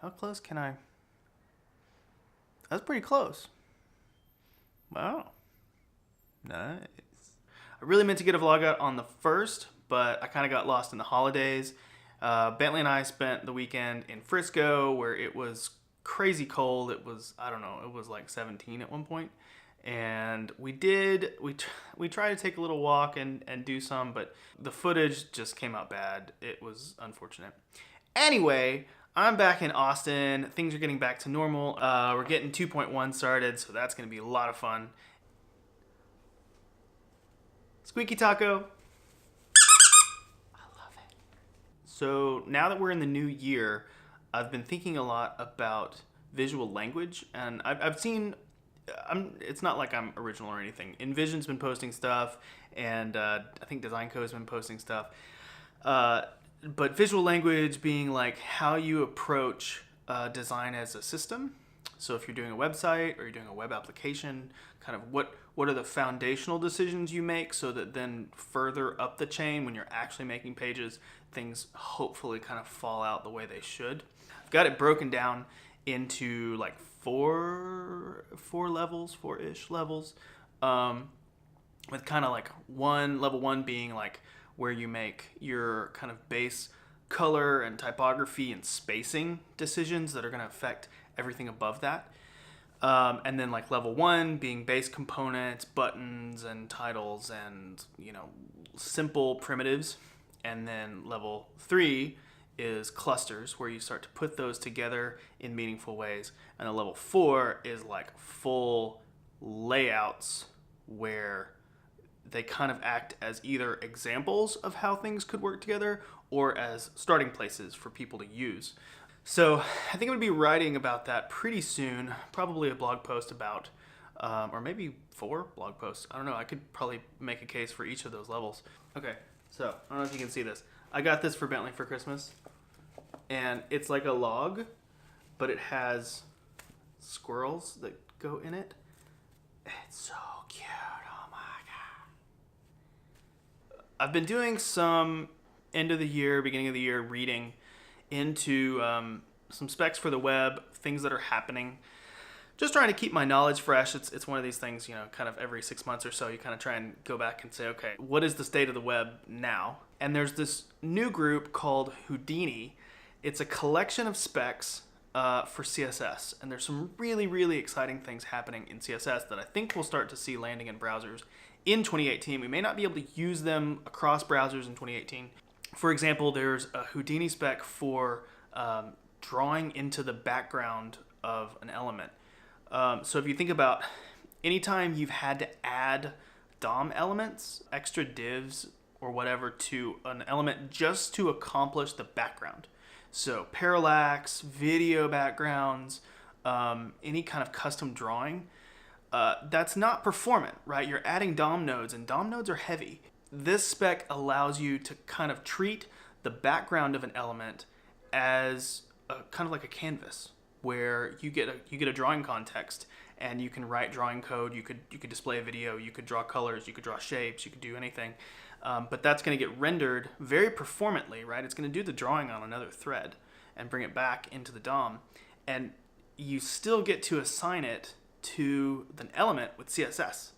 How close can I? That's pretty close. Wow. Nice. I really meant to get a vlog out on the 1st, but I kind of got lost in the holidays. Bentley and I spent the weekend in Frisco where it was crazy cold. It was, I don't know, it was like 17 at one point. And we tried to take a little walk and do some, but the footage just came out bad. It was unfortunate. Anyway, I'm back in Austin. Things are getting back to normal. We're getting 2.1 started, so that's going to be a lot of fun. Squeaky taco. I love it. So now that we're in the new year, I've been thinking a lot about visual language, and I've seen, it's not like I'm original or anything. Envision's been posting stuff, and I think Design Co. has been posting stuff. But visual language being like how you approach design as a system. So if you're doing a website or you're doing a web application, kind of what are the foundational decisions you make so that then further up the chain when you're actually making pages, things hopefully kind of fall out the way they should. I've got it broken down into like four-ish levels, with kind of like level one being like where you make your kind of base color and typography and spacing decisions that are going to affect everything above that. And then like level 1 being base components, buttons and titles and, simple primitives. And then level 3 is clusters, where you start to put those together in meaningful ways. And then level 4 is like full layouts where they kind of act as either examples of how things could work together or as starting places for people to use. So I think I'm going to be writing about that pretty soon, probably a blog post about, or maybe 4 blog posts. I don't know. I could probably make a case for each of those levels. Okay, so I don't know if you can see this. I got this for Bentley for Christmas, and it's like a log, but it has squirrels that go in it. It's so cute. Oh my God. I've been doing some end of the year, beginning of the year reading into some specs for the web, things that are happening. Just trying to keep my knowledge fresh. It's one of these things, kind of every 6 months or so, you kind of try and go back and say, okay, what is the state of the web now? And there's this new group called Houdini. It's a collection of specs for CSS. And there's some really, really exciting things happening in CSS that I think we'll start to see landing in browsers in 2018. We may not be able to use them across browsers in 2018. For example, there's a Houdini spec for drawing into the background of an element. So if you think about anytime you've had to add DOM elements, extra divs or whatever to an element just to accomplish the background. So parallax, video backgrounds, any kind of custom drawing, that's not performant, right? You're adding DOM nodes, and DOM nodes are heavy. This spec allows you to kind of treat the background of an element as kind of like a canvas, where you get a drawing context, and you can write drawing code. You could display a video. You could draw colors. You could draw shapes. You could do anything, but that's going to get rendered very performantly, right? It's going to do the drawing on another thread and bring it back into the DOM, and you still get to assign it to an element with CSS.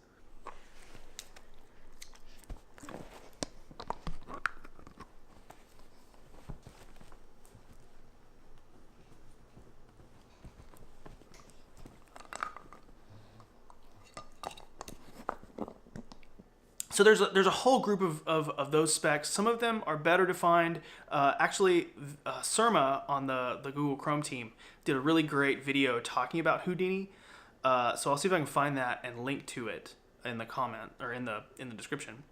So there's a whole group of those specs. Some of them are better defined. Actually, Surma on the Google Chrome team did a really great video talking about Houdini. So I'll see if I can find that and link to it in the comment or in the description.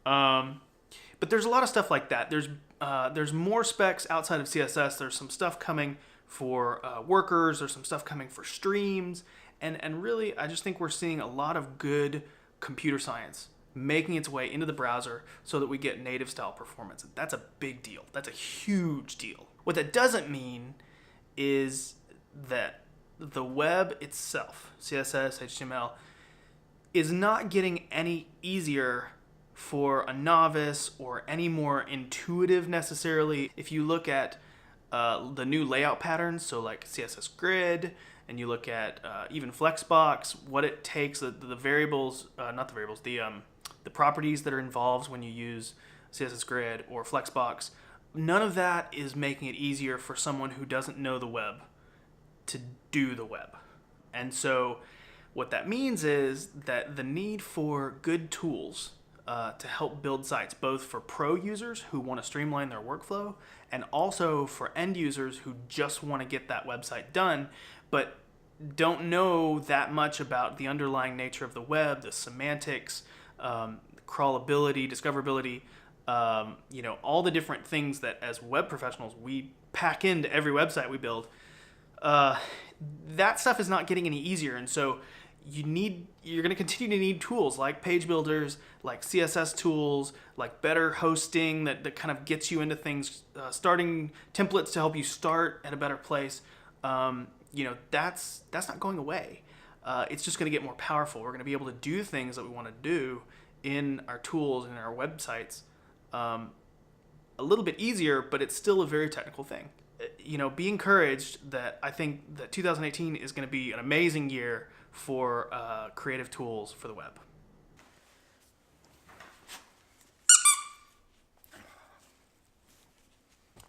But there's a lot of stuff like that. There's more specs outside of CSS. There's some stuff coming for workers. There's some stuff coming for streams, and really, I just think we're seeing a lot of good computer science making its way into the browser so that we get native style performance. That's a big deal. That's a huge deal. What that doesn't mean is that the web itself, CSS, HTML, is not getting any easier for a novice or any more intuitive necessarily. If you look at the new layout patterns, so like CSS Grid, and you look at even Flexbox, what it takes, the variables, not the variables, the properties that are involved when you use CSS Grid or Flexbox, none of that is making it easier for someone who doesn't know the web to do the web. And so what that means is that the need for good tools to help build sites, both for pro users who want to streamline their workflow and also for end users who just want to get that website done, but don't know that much about the underlying nature of the web, the semantics, crawlability, discoverability, all the different things that as web professionals we pack into every website we build. That stuff is not getting any easier, and so you're going to continue to need tools like page builders, like CSS tools, like better hosting that kind of gets you into things, starting templates to help you start at a better place. That's not going away. It's just going to get more powerful. We're going to be able to do things that we want to do in our tools and in our websites a little bit easier, but it's still a very technical thing. Be encouraged that I think that 2018 is going to be an amazing year for creative tools for the web.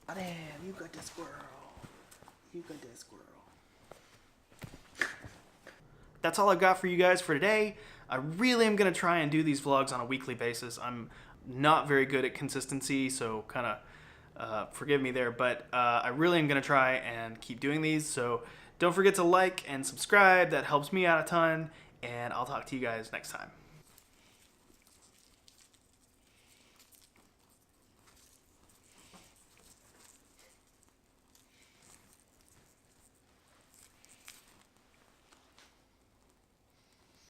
Oh, damn, you got that squirrel. You got that squirrel. That's all I've got for you guys for today. I really am going to try and do these vlogs on a weekly basis. I'm not very good at consistency, so kind of forgive me there, but I really am going to try and keep doing these. So don't forget to like and subscribe. That helps me out a ton, and I'll talk to you guys next time.